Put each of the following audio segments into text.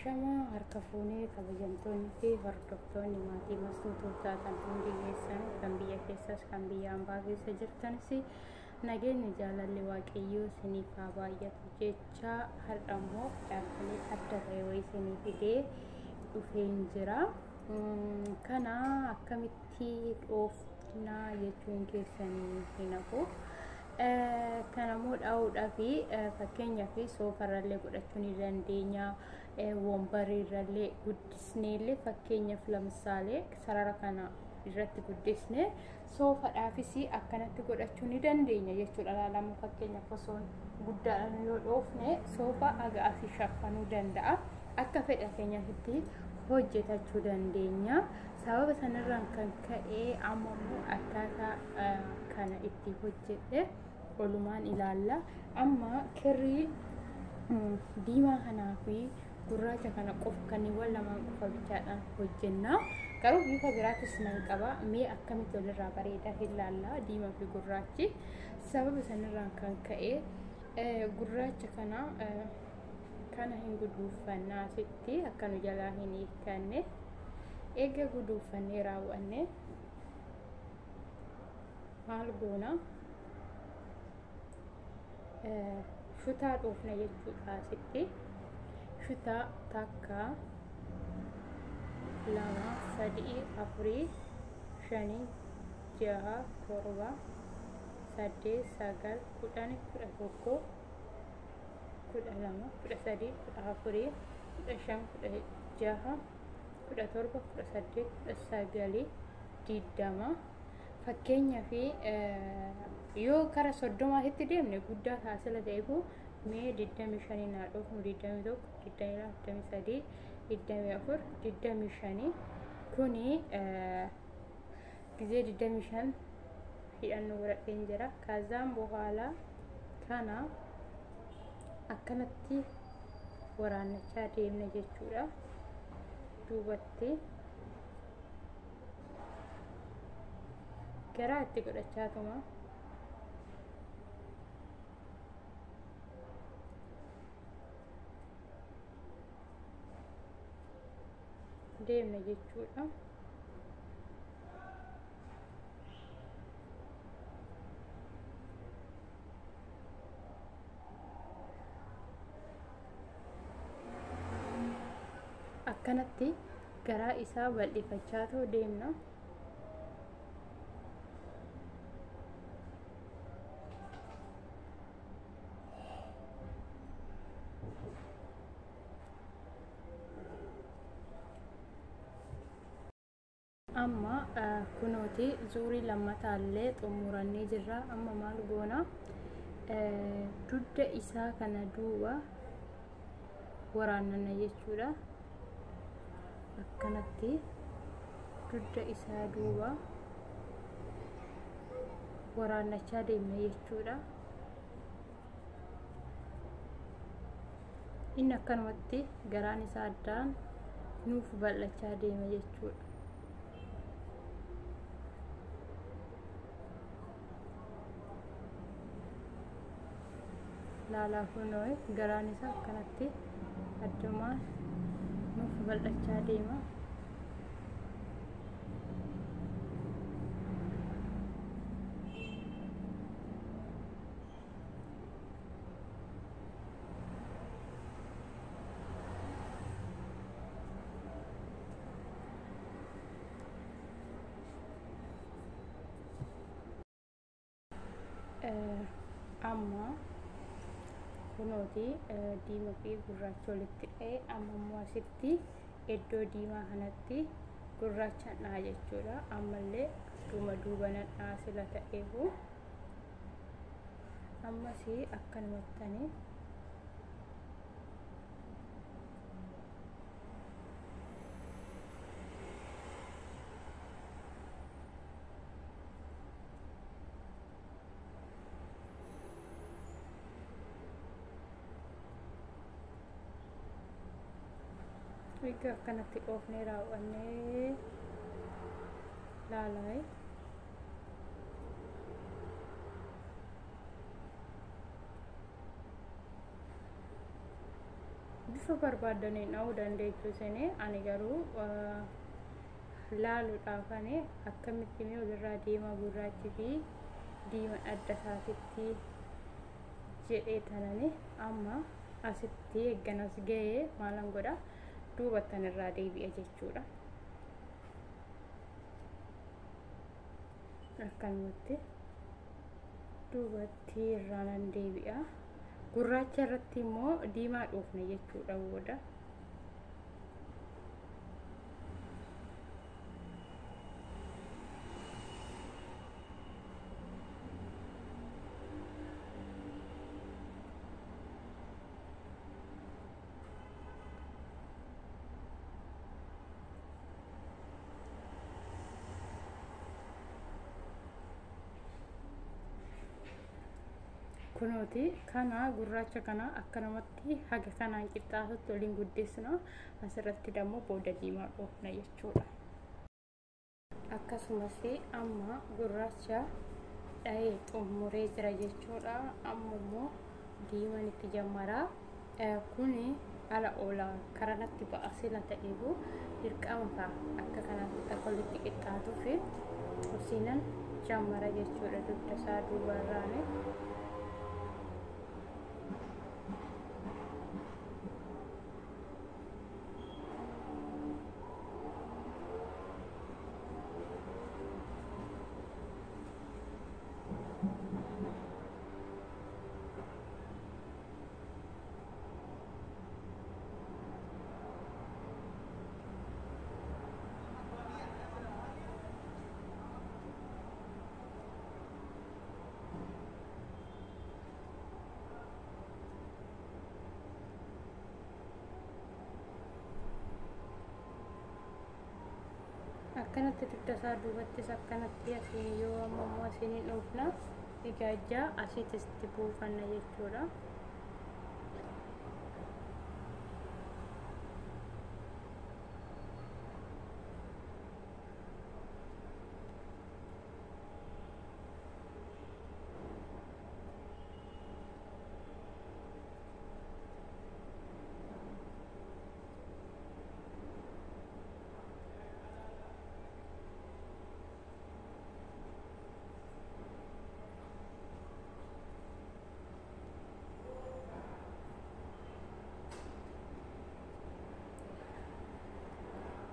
Shama harka fuunee kabajamtoonni fi hordoftoonni maatii masoototaa kan hundi keessan kan biyya keessas kan biyya ambaa keessa jirtanis nageenya jaalalli waaqayyoo isiniif haa baay'atu jecha har'ammoo dhaabbilee adda ta'e wayii isinii fidee dhufeen jira. Kana akkamitti dhoofnaa jechuun keessanii hin hafu. Kanammoo dhaa'uudhaa fi fakkeenyaaf soofarrallee godhachuu ni dandeenya. Wombarirrallee guddisneellee fakkeenyaaf lamsaalee sarara kana irratti guddisne soofaadhaafis akkanatti godhachuu ni dandeenya jechuudha. Laalama fakkeenyaaf osoo guddaadhaan yoo dhoofne soofa aga asii shaffanuu danda'a. Akka fedha keenyaatti hojjetachuu dandeenya. Sababa sanarraan kan ka'e ammoo akkaataa kana itti hojjedhe olumaan ilaalla. Amma kirrii diimaa kanaa fi gurraacha kana qofa kanniiwwan lamaan qofa bichaadhaan hojjenna. Garuu bifa biraatis nan qaba. Mee akkamitti walirraa bareeda ilaalla diimaa fi gurraachi. Sababa sanarraan kan ka'e gurraacha kana hin guduunfannaa asitti akka nu jalaa hin hiikkanne. Eega guduunfannee raawwanne maal goona? Shutaa dhoofna jechuudha asitti. Shutaa takka, lama, sadii, afurii, shanii, jaha, torba, saddeet, sagal, kudhan, kudha tokko, kudha lama, kudha sadii, kudha afurii, kudha shan, kudha jaha, kudha torba, kudha saddeet, kudha sagalii, digdama. Fakkeenyaaf yoo kara 30tti deemne guddaa taasisa ta'eefu mee 25 naa dhoofnu 21, 22, 23, 24, 25 kuni ጊዜ 25 hidhannu godhadheen jira. Kaazaan boohaala kana akkanatti waraannachaa deemna jechuudha. Duubatti garaa itti godhachaa tuma deemna jechuudha. Akkanatti garaa isaa bal'ifachaa too deemna. Amma kunooti zuurii lammataallee xumurannee jirra. Amma maal goona? Dudda isaa kana duuba waraannana jechuudha. Akkanatti dudda isaa duuba waraannachaa deemna jechuudha. Inni akkanumatti garaan isaa addaan nuuf bal'achaa deema jechuudha. Laalaa kunoo garaan isaa akkanatti addumaan nuuf bal'achaa deema. Amma kunooti diimaa fi gurraacha walitti dha'ee amma immoo asitti iddoo diimaa kanatti gurraacha dhaa jechuudha. Ammallee duuba nadhaa sila ta'eefu ammas akkanumattanii Egaa akkanatti dhoofnee raawwannee laalaa bifa barbaadaniin dha'uu dandeessu isinii. Ani garuu laaluudhaafani akkamitti mee walirraa diimaa gurraachi fi diimaa adda isaatitti jedhee tanani amma asitti eegganas ga'ee maalan godha duubattan irraa deebi'a jechuudha. Akkanumatti duubatti irraa nan deebi'a. Gurraacha irratti immoo diimaa dhoofna jechuudha booda. Kunooti kana gurraacha kana akkanumatti haga kanaan qixxaatutti waliin guddisna. Asirratti dammoo booda diimaa dhoofna jechuudha. Akkasumas amma gurraacha dha'ee xumuree jira jechuudha. Amma immoo diimaan itti jammara. Kuni ala oolaa karanatti ba'a sila ta'eefu dirqama akka kanaatti akka walitti qixxaatuuf isiinan jammara jechuudha dugda isaa duubarraani. Akkanatti dugda isaa duubattis akkanatti asiin yoo ammoo asiin dhoofna egaa asitti itti buufanna jechuudha.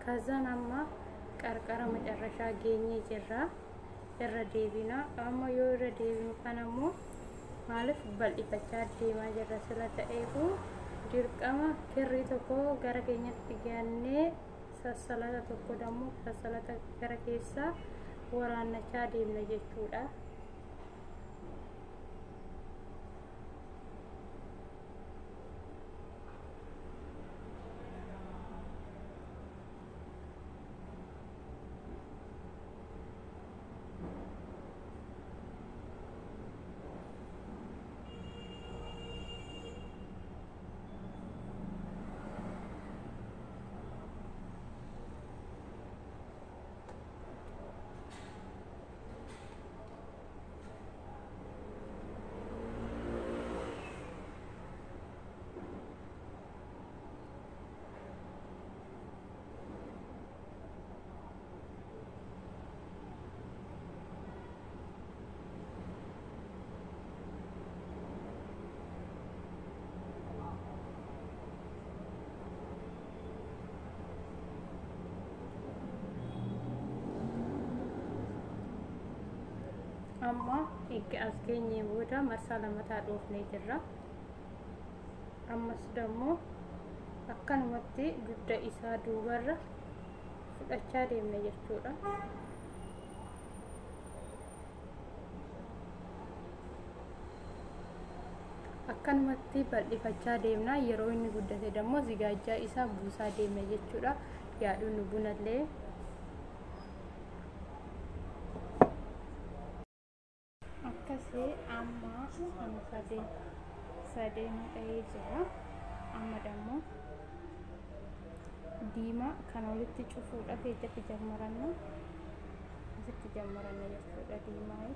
ከዛን አማ ቀርቀረ መጨረሻ ገኘ ጅራ የረዴቢና አማ የረዴቢኑ ከነሞ ማለት በልፈቻ ዲማ ጅራ ስለተኤፉ ዲርቀማ ክሪ ተኮ ገረገኘት ገኘ ሰሰለተ ተኮ ደሞ ሰሰለተ ገረኬሳ ወራነቻ ዲም ለጀቹዳ amma asgeenye booda marsaa lamataa dhoofnee jirra. Ammas dammoo akkanumatti dugda isaa duubarra fudhachaa deemna jechuudha. akkanumatti bal'ifachaa deemna. Yeroo inni guddate dammoo zigaajjaa isaa buusaa deemna jechuudha. Yaadonni bunallee akkasii amma sadeen ta'ee jira. Amma dammoo diimaa kana walitti cufuudhaaf ejjatti jammaranna asitti jammaranna jechuudha. Diimaa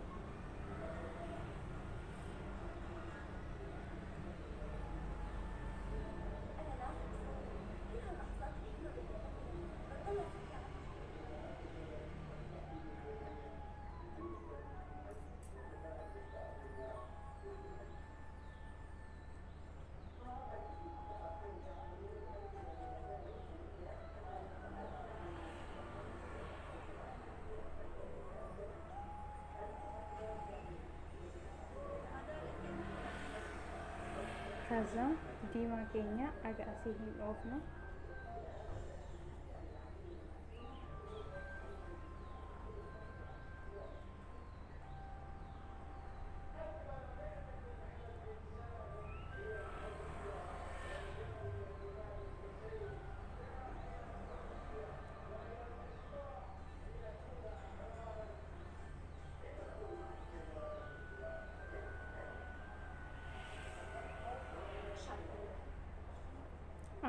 ከዛ ዲማ ኬኛ አጋሲ ሂን ኦፍ ነው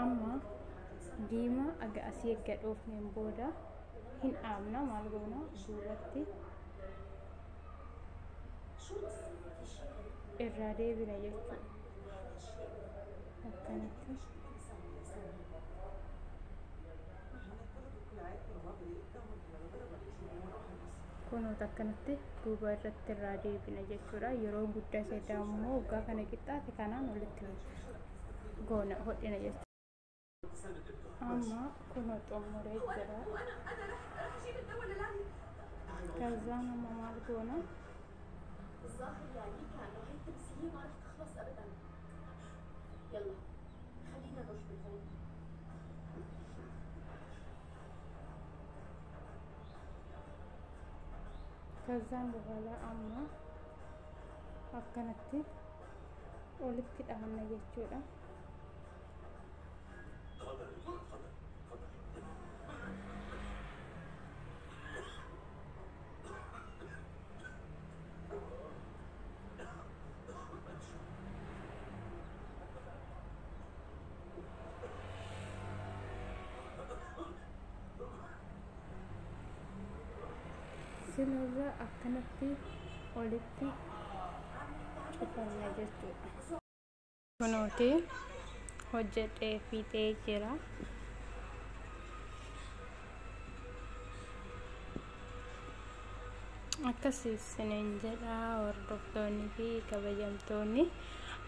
amma diima aga asii eegga dhoofneen booda hin dhaabna maal goona duubatti irraa deebina jechuudha akkanatti kunuuta akkanatti duuba irratti irraa deebina jechuudha yeroo guddaa seedaa immoo waggaa kana qixxaate kanaan walitti goona hodhina jechuudha amma kuno xumuree jira كذا ماما مالكونا الظاهر يعني كان هاي التمثيلية ما رح تخلص أبدا. يلا خلينا نروح بالهون. كذا بغلا أما أكنتي ولد كده هنا جتورا سلوزا أكنتي ولدتي شوفنا جتورا كنوتي وجد في تيجرا akkasiisaniin jedha hordoftoonni fi kabajamtoonni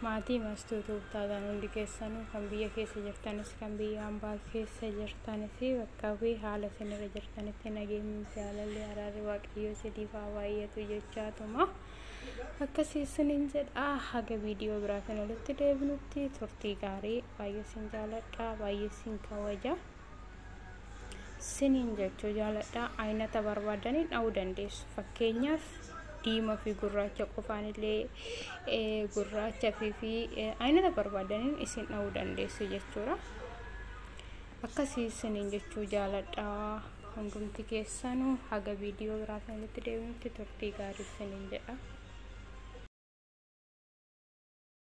maatii mastuutuu taatan hundi keessanuu kan biyya keessa jirtanis kan biyya hambaa keessa jirtanis bakka fi haala isinirra jirtanitti nageenyi jaalalli araarri waaqayyoo sidiif haa baay'atu jechaatuma akkasiisaniin jedha haga viidiyoo biraatiin walitti deebinutti turtii gaarii baay'ee sin jaaladha baay'ee sin kabaja sinin jechuu jaaladha aynata barbaadaniin dha'uu dandeessu fakkeenyaaf diimaa fi gurraacha qofaan illee gurraacha fi aynata barbaadaniin isin dha'uu dandeessu jechuudha akkasii sinin jechuu jaaladha hundumti keessanuu haga viidiyoo biraatiin walitti deebinutti turtii gaarii sinin jedha